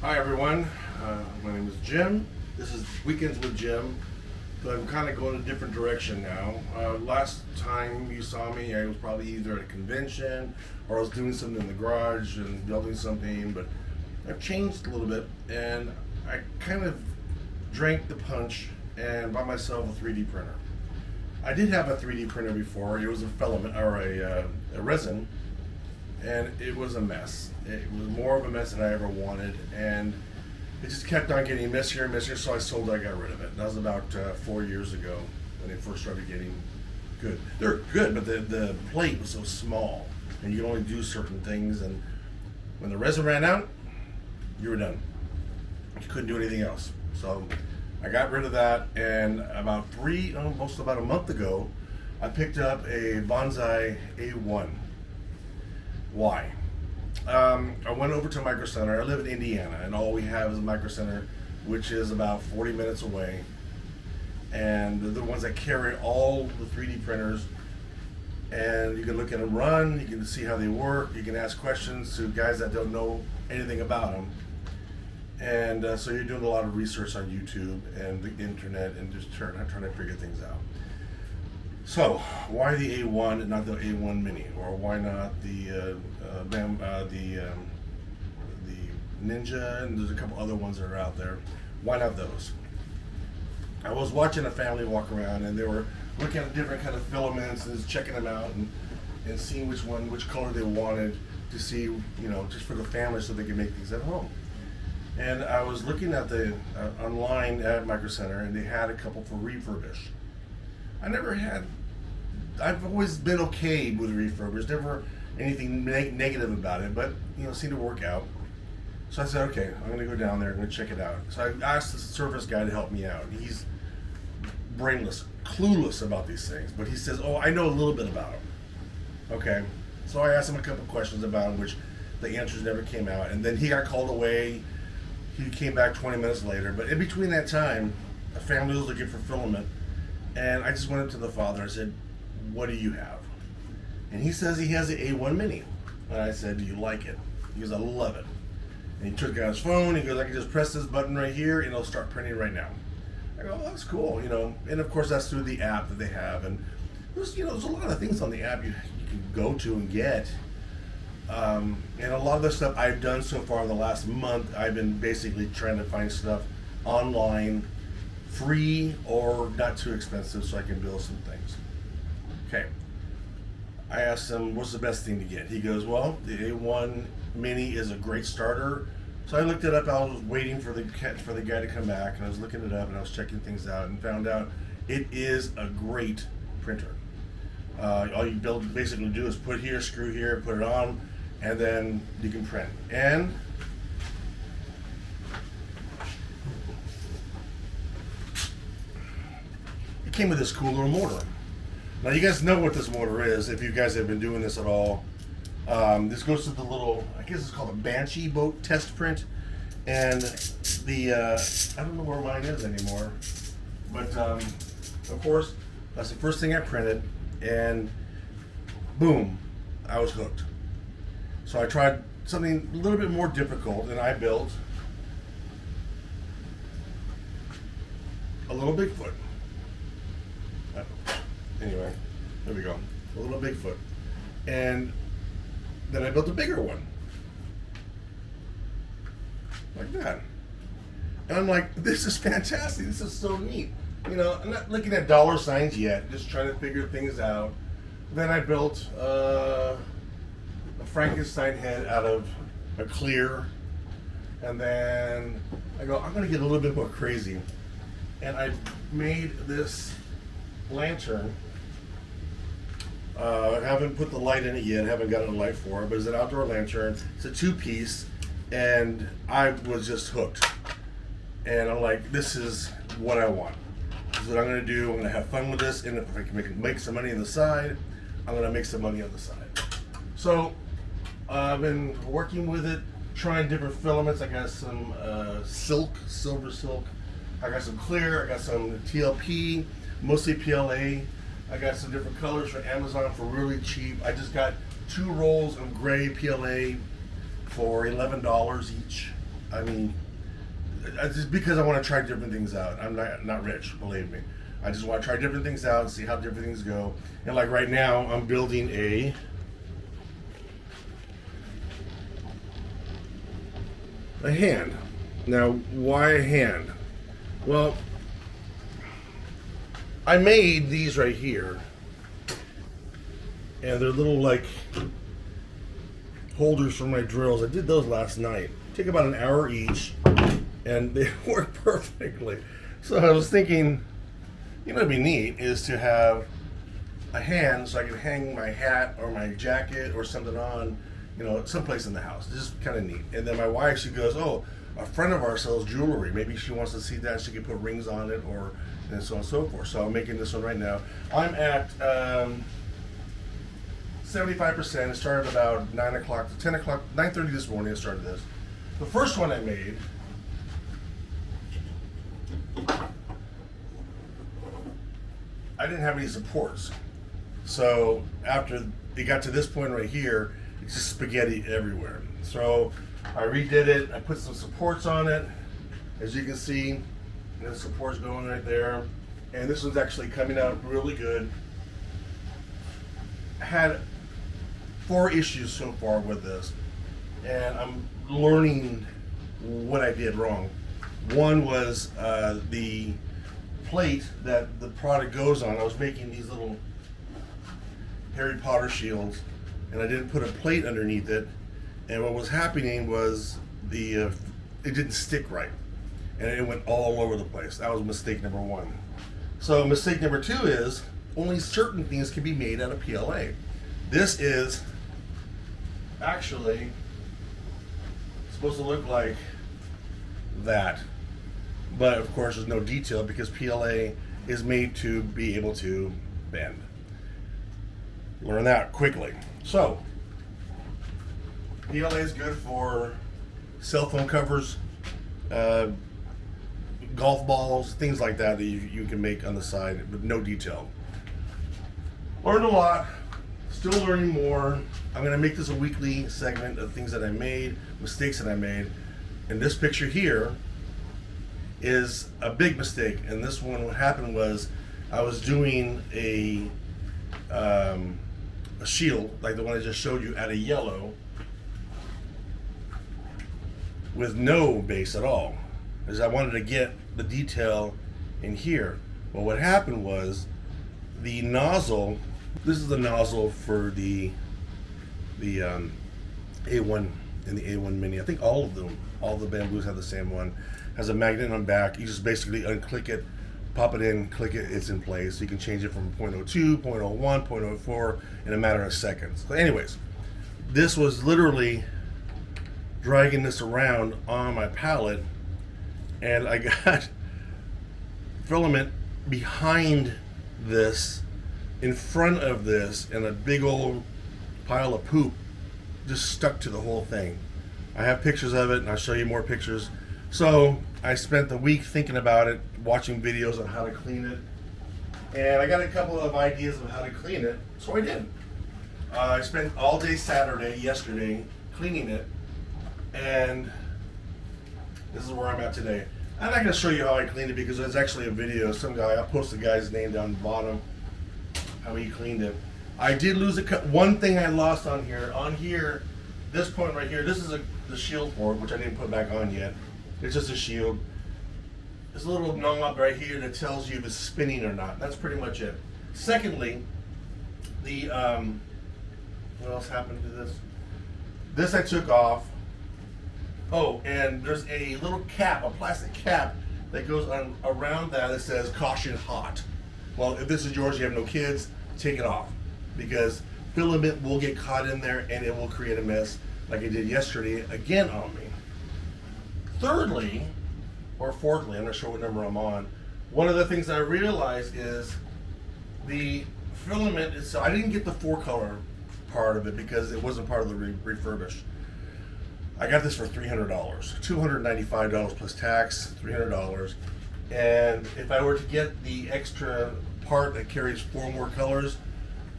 Hi everyone, my name is Jim. This is Weekends with Jim, but I'm kind of going a different direction now. Last time you saw me, I was probably either at a convention or I was doing something in the garage and building something, but I've changed a little bit and I kind of drank the punch and bought myself a 3D printer. I did have a 3D printer before. It was a filament or a resin, and it was a mess. It was more of a mess than I ever wanted, and it just kept on getting messier and messier, so I sold it. I got rid of it. That was about 4 years ago when they first started getting good. They're good, but the plate was so small, and you could only do certain things, and when the resin ran out, you were done. You couldn't do anything else. So I got rid of that, and almost about a month ago, I picked up a Bonsai A1. Why? I went over to Micro Center. I live in Indiana, and all we have is a Micro Center, which is about 40 minutes away. And they're the ones that carry all the 3D printers. And you can look at them run, you can see how they work, you can ask questions to guys that don't know anything about them. And so you're doing a lot of research on YouTube and the internet and just trying to figure things out. So, why the A1 and not the A1 Mini, or why not the Ninja? And there's a couple other ones that are out there. Why not those? I was watching a family walk around, and they were looking at different kind of filaments and just checking them out and seeing which color they wanted to see, just for the family, so they could make things at home. And I was looking at the online at Micro Center, and they had a couple for refurbish. I've always been okay with refurbished, never anything negative about it, but seemed to work out. So I said, okay, I'm gonna go down there, I'm gonna check it out. So I asked the service guy to help me out. He's brainless, clueless about these things, but he says, oh, I know a little bit about them. Okay, so I asked him a couple questions about them, which the answers never came out, and then he got called away. He came back 20 minutes later, but in between that time, a family was looking for filament. And I just went up to the father and I said, what do you have? And he says he has the A1 Mini. And I said, do you like it? He goes, I love it. And he took out his phone, he goes, I can just press this button right here and it'll start printing right now. I go, oh, that's cool, And of course that's through the app that they have. And there's a lot of things on the app you can go to and get. And a lot of the stuff I've done so far in the last month, I've been basically trying to find stuff online, free or not too expensive, so I can build some things. Okay. I asked him, what's the best thing to get? He goes, well, the A1 Mini is a great starter. So I looked it up. I was waiting for the guy to come back, and I was looking it up, and I was checking things out, and found out it is a great printer. All you basically do is put here, screw here, put it on, and then you can print. And came with this cool little motor. Now you guys know what this motor is if you guys have been doing this at all. This goes to the little, I guess it's called a Banshee boat test print, and I don't know where mine is anymore, but of course that's the first thing I printed, and boom, I was hooked. So I tried something a little bit more difficult, and I built a little Bigfoot. Anyway, there we go. A little Bigfoot. And then I built a bigger one. Like that. And I'm like, this is fantastic. This is so neat. I'm not looking at dollar signs yet, just trying to figure things out. Then I built a Frankenstein head out of a clear. And then I go, I'm going to get a little bit more crazy. And I made this lantern. I haven't put the light in it yet, haven't gotten a light for it, but it's an outdoor lantern. It's a 2-piece, and I was just hooked. And I'm like, this is what I want. This is what I'm going to do. I'm going to have fun with this, and if I can make some money on the side, I'm going to make some money on the side. So I've been working with it, trying different filaments. I got some silver silk. I got some clear. I got some TLP, mostly PLA. I got some different colors from Amazon for really cheap. I just got 2 rolls of gray PLA for $11 each. I mean, just because I want to try different things out. I'm not rich, believe me. I just want to try different things out and see how different things go. And like right now, I'm building a hand. Now, why a hand? Well, I made these right here, and they're little like holders for my drills. I did those last night. Take about an hour each, and they work perfectly. So I was thinking, you know, what'd be neat is to have a hand so I could hang my hat or my jacket or something on, you know, someplace in the house. It's just kind of neat. And then my wife, she goes, "Oh, a friend of ours sells jewelry. Maybe she wants to see that. She could put rings on it, or and so on and so forth." So I'm making this one right now. I'm at 75%. It started about 9 o'clock to 10 o'clock, 9:30 this morning. I started this. The first one I made, I didn't have any supports. So after it got to this point right here, it's just spaghetti everywhere. So I redid it. I put some supports on it. As you can see, the supports going right there. And this one's actually coming out really good. I had 4 issues so far with this, and I'm learning what I did wrong. One was the plate that the product goes on. I was making these little Harry Potter shields, and I didn't put a plate underneath it. And what was happening was it didn't stick right, and it went all over the place. That was mistake number 1. So mistake number 2 is only certain things can be made out of PLA. This is actually supposed to look like that, but of course there's no detail because PLA is made to be able to bend. Learn that quickly. So PLA is good for cell phone covers, golf balls, things like that you can make on the side with no detail. Learned a lot, still learning more. I'm going to make this a weekly segment of things that I made, mistakes that I made. And this picture here is a big mistake. And this one, what happened was I was doing a shield like the one I just showed you at a yellow with no base at all, because I wanted to get the detail in here. Well, what happened was the nozzle, this is the nozzle for the A1 and the A1 Mini. I think all of them, all the Bamboos have the same one. Has a magnet on the back. You just basically unclick it, pop it in, click it, it's in place. So you can change it from 0.02, 0.01, 0.04 in a matter of seconds. So anyways, this was literally dragging this around on my pallet, and I got filament behind this, in front of this, and a big old pile of poop just stuck to the whole thing. I have pictures of it, and I'll show you more pictures. So I spent the week thinking about it, watching videos on how to clean it, and I got a couple of ideas of how to clean it, so I did. I spent all day Saturday, yesterday, cleaning it, and this is where I'm at today. I'm not going to show you how I cleaned it because there's actually a video. Some guy, I'll post the guy's name down the bottom, how he cleaned it. I did lose one thing I lost on here. On here, this point right here, this is the shield for it, which I didn't put back on yet. It's just a shield. There's a little knob right here that tells you if it's spinning or not. That's pretty much it. Secondly, the what else happened to this? This I took off. Oh, and there's a little cap, a plastic cap that goes on around that says "Caution Hot." Well, if this is yours, you have no kids, take it off, because filament will get caught in there and it will create a mess like it did yesterday again on me. Thirdly, or fourthly, I'm not sure what number I'm on, one of the things I realized is the filament itself. I didn't get the 4-color part of it because it wasn't part of the refurbished. I got this for $300, $295 plus tax, $300. And if I were to get the extra part that carries 4 more colors,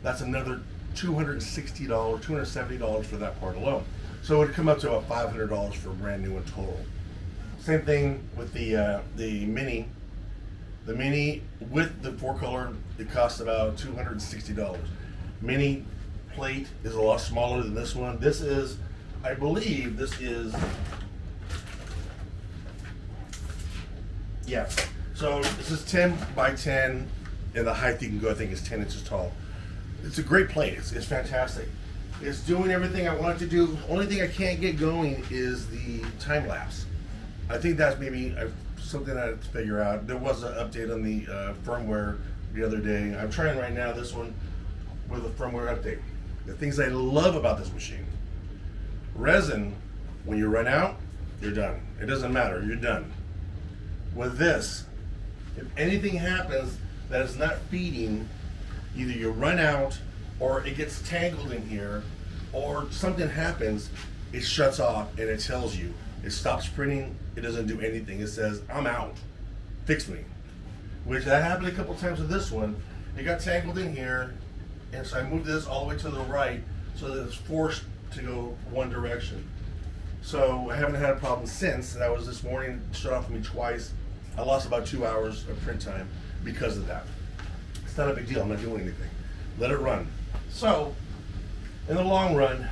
that's another $260, $270 for that part alone. So it would come up to about $500 for a brand new one total. Same thing with the Mini. The Mini with the 4-color, it costs about $260. Mini plate is a lot smaller than this one. This is, I believe, this is, yeah. So this is 10 by 10, and the height you can go, I think, is 10 inches tall. It's a great plate. It's fantastic. It's doing everything I want it to do. Only thing I can't get going is the time lapse. I think that's maybe something I have to figure out. There was an update on the firmware the other day. I'm trying right now this one with a firmware update. The things I love about this machine: resin, when you run out, you're done. It doesn't matter, you're done. With this, if anything happens that is not feeding, either you run out or it gets tangled in here or something happens, it shuts off and it tells you. It stops printing, it doesn't do anything. It says, I'm out, fix me. Which that happened a couple times with this one. It got tangled in here, and so I moved this all the way to the right so that it's forced to go one direction. So I haven't had a problem since. That was this morning, it shut off for me twice. I lost about 2 hours of print time because of that. It's not a big deal, I'm not doing anything. Let it run. So, in the long run,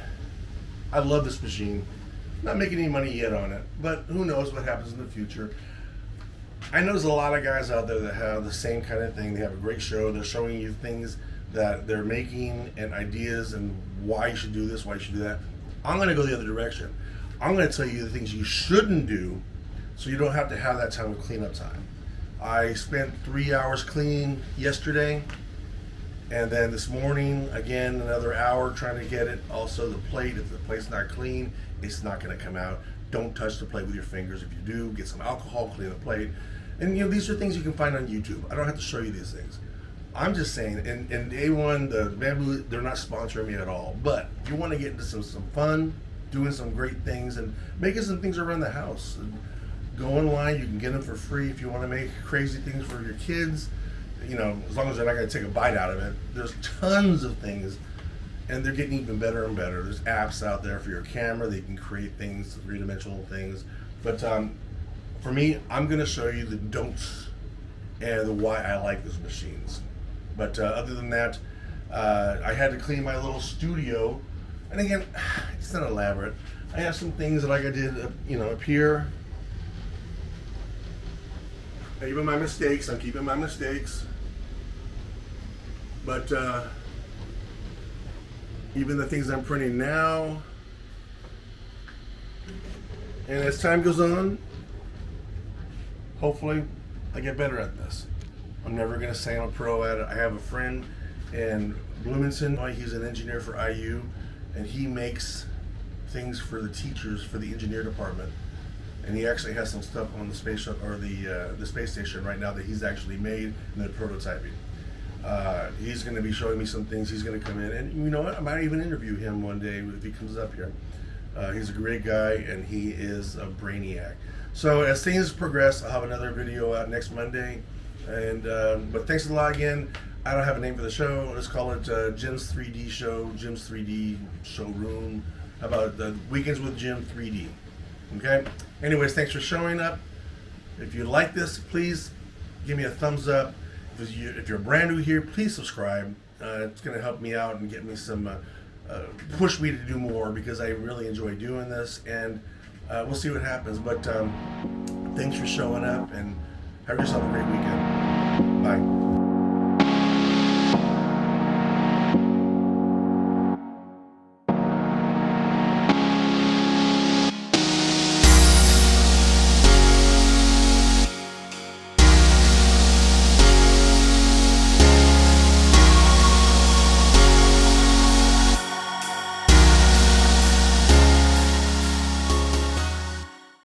I love this machine. Not making any money yet on it, but who knows what happens in the future. I know there's a lot of guys out there that have the same kind of thing. They have a great show. They're showing you things that they're making and ideas and why you should do this, why you should do that. I'm going to go the other direction. I'm going to tell you the things you shouldn't do so you don't have to have that time of cleanup time. I spent 3 hours cleaning yesterday, and then this morning, again, another hour trying to get it. Also, the plate, if the plate's not clean, it's not going to come out. Don't touch the plate with your fingers. If you do, get some alcohol, clean the plate. And these are things you can find on YouTube. I don't have to show you these things. I'm just saying, and A1, the Bamboo, they're not sponsoring me at all. But if you want to get into some fun, doing some great things, and making some things around the house, go online. You can get them for free if you want to make crazy things for your kids. As long as they're not going to take a bite out of it. There's tons of things, and they're getting even better and better. There's apps out there for your camera that you can create things, three-dimensional things. But for me, I'm going to show you the don'ts and the why I like those machines. But other than that, I had to clean my little studio. And again, it's not elaborate. I have some things that like I did, up here. Even my mistakes, I'm keeping my mistakes. But even the things I'm printing now, and as time goes on, hopefully I get better at this. I'm never going to say I'm a pro at it. I have a friend in Bloomington. He's an engineer for IU, and he makes things for the teachers for the engineer department. And he actually has some stuff on the space shuttle or the space station right now that he's actually made and they're prototyping. He's going to be showing me some things. He's going to come in, and you know what? I might even interview him one day if he comes up here. He's a great guy, and he is a brainiac. So as things progress, I'll have another video out next Monday. And but thanks a lot again. I don't have a name for the show. Let's call it Jim's 3D Show, Jim's 3D Showroom. How about the Weekends with Jim 3D? Okay. Anyways, thanks for showing up. If you like this, please give me a thumbs up. If you're brand new here, please subscribe. It's going to help me out and get me some, push me to do more because I really enjoy doing this. And we'll see what happens. But thanks for showing up and have yourself a great weekend. Bye.